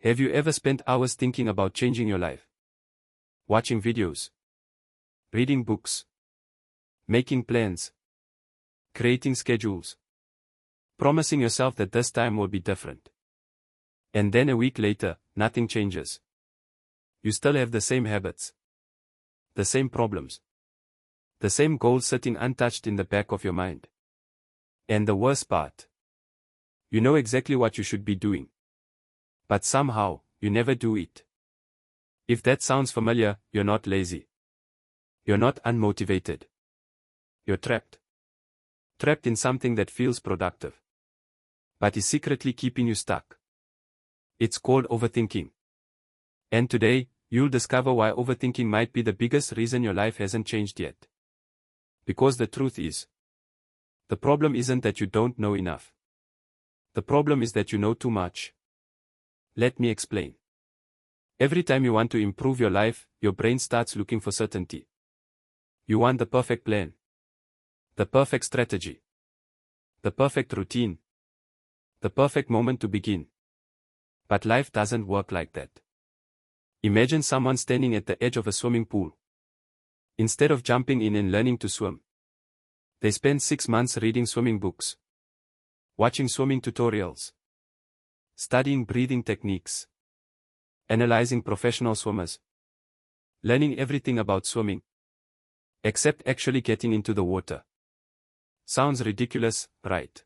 Have you ever spent hours thinking about changing your life? Watching videos, reading books, making plans, creating schedules, promising yourself that this time will be different. And then a week later, nothing changes. You still have the same habits, the same problems, the same goals sitting untouched in the back of your mind. And the worst part, you know exactly what you should be doing, but somehow, you never do it. If that sounds familiar, you're not lazy. You're not unmotivated. You're trapped. Trapped in something that feels productive, but is secretly keeping you stuck. It's called overthinking. And today, you'll discover why overthinking might be the biggest reason your life hasn't changed yet. Because the truth is, the problem isn't that you don't know enough. The problem is that you know too much. Let me explain. Every time you want to improve your life, your brain starts looking for certainty. You want the perfect plan, the perfect strategy, the perfect routine, the perfect moment to begin. But life doesn't work like that. Imagine someone standing at the edge of a swimming pool. Instead of jumping in and learning to swim, they spend 6 months reading swimming books, watching swimming tutorials, studying breathing techniques, analyzing professional swimmers, learning everything about swimming, except actually getting into the water. Sounds ridiculous, right?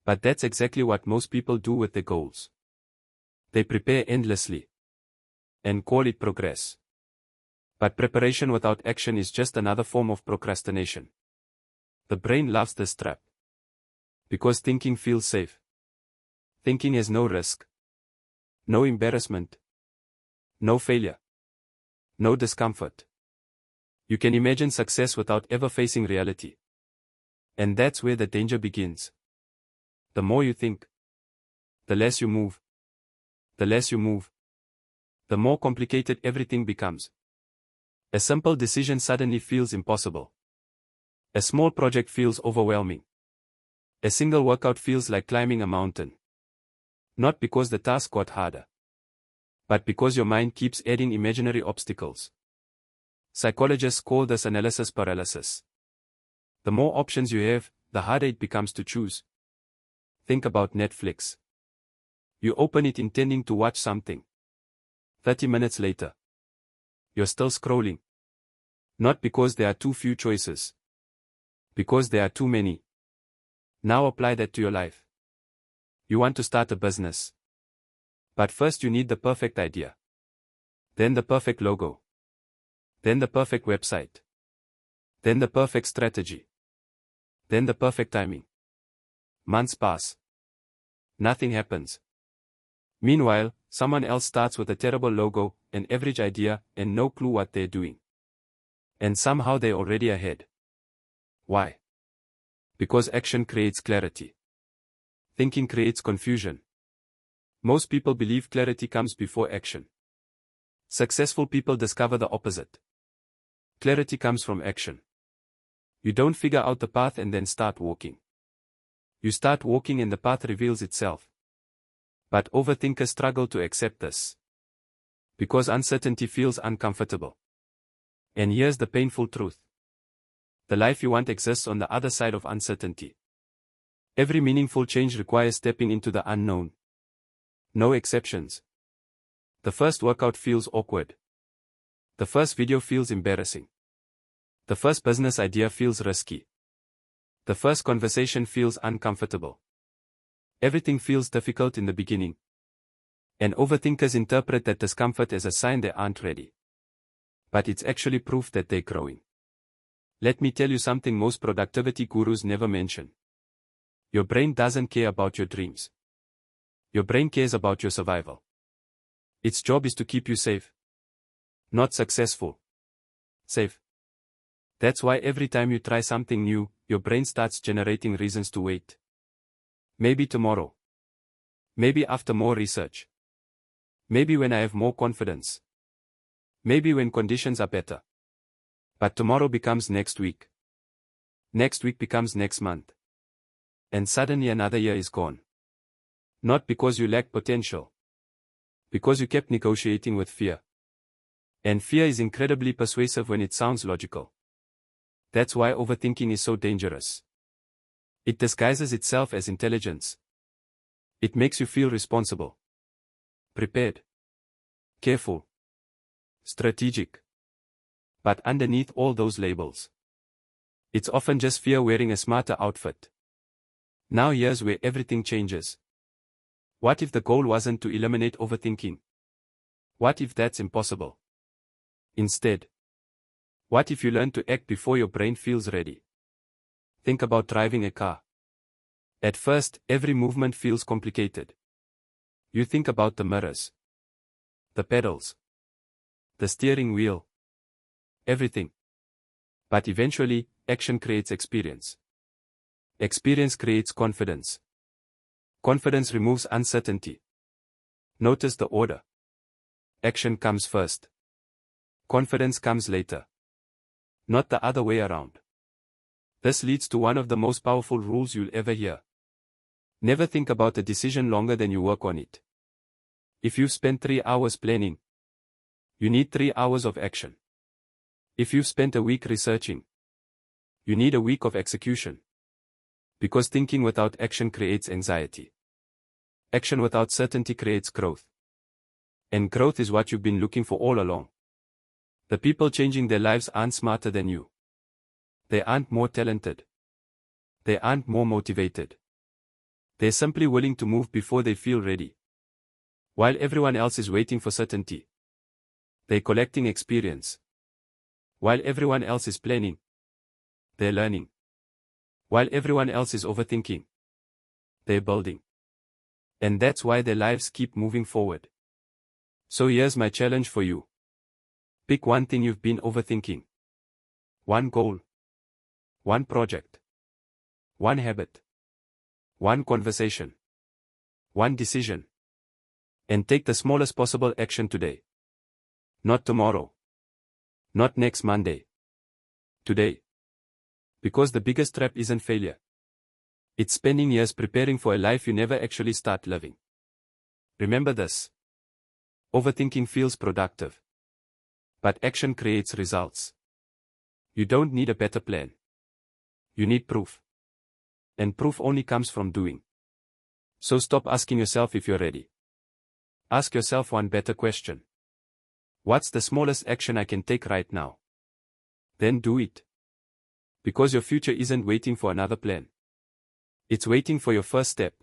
But that's exactly what most people do with their goals. They prepare endlessly and call it progress. But preparation without action is just another form of procrastination. The brain loves this trap because thinking feels safe. Thinking has no risk, no embarrassment, no failure, no discomfort. You can imagine success without ever facing reality. And that's where the danger begins. The more you think, the less you move. The less you move, the more complicated everything becomes. A simple decision suddenly feels impossible. A small project feels overwhelming. A single workout feels like climbing a mountain. Not because the task got harder, but because your mind keeps adding imaginary obstacles. Psychologists call this analysis paralysis. The more options you have, the harder it becomes to choose. Think about Netflix. You open it intending to watch something. 30 minutes later, you're still scrolling. Not because there are too few choices, because there are too many. Now apply that to your life. You want to start a business. But first you need the perfect idea. Then the perfect logo. Then the perfect website. Then the perfect strategy. Then the perfect timing. Months pass. Nothing happens. Meanwhile, someone else starts with a terrible logo, an average idea, and no clue what they're doing. And somehow they're already ahead. Why? Because action creates clarity. Thinking creates confusion. Most people believe clarity comes before action. Successful people discover the opposite. Clarity comes from action. You don't figure out the path and then start walking. You start walking and the path reveals itself. But overthinkers struggle to accept this. Because uncertainty feels uncomfortable. And here's the painful truth. The life you want exists on the other side of uncertainty. Every meaningful change requires stepping into the unknown. No exceptions. The first workout feels awkward. The first video feels embarrassing. The first business idea feels risky. The first conversation feels uncomfortable. Everything feels difficult in the beginning. And overthinkers interpret that discomfort as a sign they aren't ready. But it's actually proof that they're growing. Let me tell you something most productivity gurus never mention. Your brain doesn't care about your dreams. Your brain cares about your survival. Its job is to keep you safe. Not successful. Safe. That's why every time you try something new, your brain starts generating reasons to wait. Maybe tomorrow. Maybe after more research. Maybe when I have more confidence. Maybe when conditions are better. But tomorrow becomes next week. Next week becomes next month. And suddenly another year is gone. Not because you lack potential, Because you kept negotiating with fear. And fear is incredibly persuasive when it sounds logical. That's why overthinking is so dangerous. It disguises itself as intelligence. It makes you feel responsible, prepared, careful, strategic. But underneath all those labels, it's often just fear wearing a smarter outfit. Now here's where everything changes. What if the goal wasn't to eliminate overthinking? What if that's impossible? Instead, what if you learn to act before your brain feels ready? Think about driving a car. At first, every movement feels complicated. You think about the mirrors, the pedals, the steering wheel, everything. But eventually, action creates experience. Experience creates confidence. Confidence removes uncertainty. Notice the order. Action comes first. Confidence comes later. Not the other way around. This leads to one of the most powerful rules you'll ever hear. Never think about a decision longer than you work on it. If you've spent 3 hours planning, you need 3 hours of action. If you've spent a week researching, you need a week of execution. Because thinking without action creates anxiety. Action without certainty creates growth. And growth is what you've been looking for all along. The people changing their lives aren't smarter than you. They aren't more talented. They aren't more motivated. They're simply willing to move before they feel ready. While everyone else is waiting for certainty, they're collecting experience. While everyone else is planning, they're learning. While everyone else is overthinking, they're building. And that's why their lives keep moving forward. So here's my challenge for you. Pick one thing you've been overthinking. One goal. One project. One habit. One conversation. One decision. And take the smallest possible action today. Not tomorrow. Not next Monday. Today. Because the biggest trap isn't failure. It's spending years preparing for a life you never actually start living. Remember this. Overthinking feels productive. But action creates results. You don't need a better plan. You need proof. And proof only comes from doing. So stop asking yourself if you're ready. Ask yourself one better question. What's the smallest action I can take right now? Then do it. Because your future isn't waiting for another plan. It's waiting for your first step.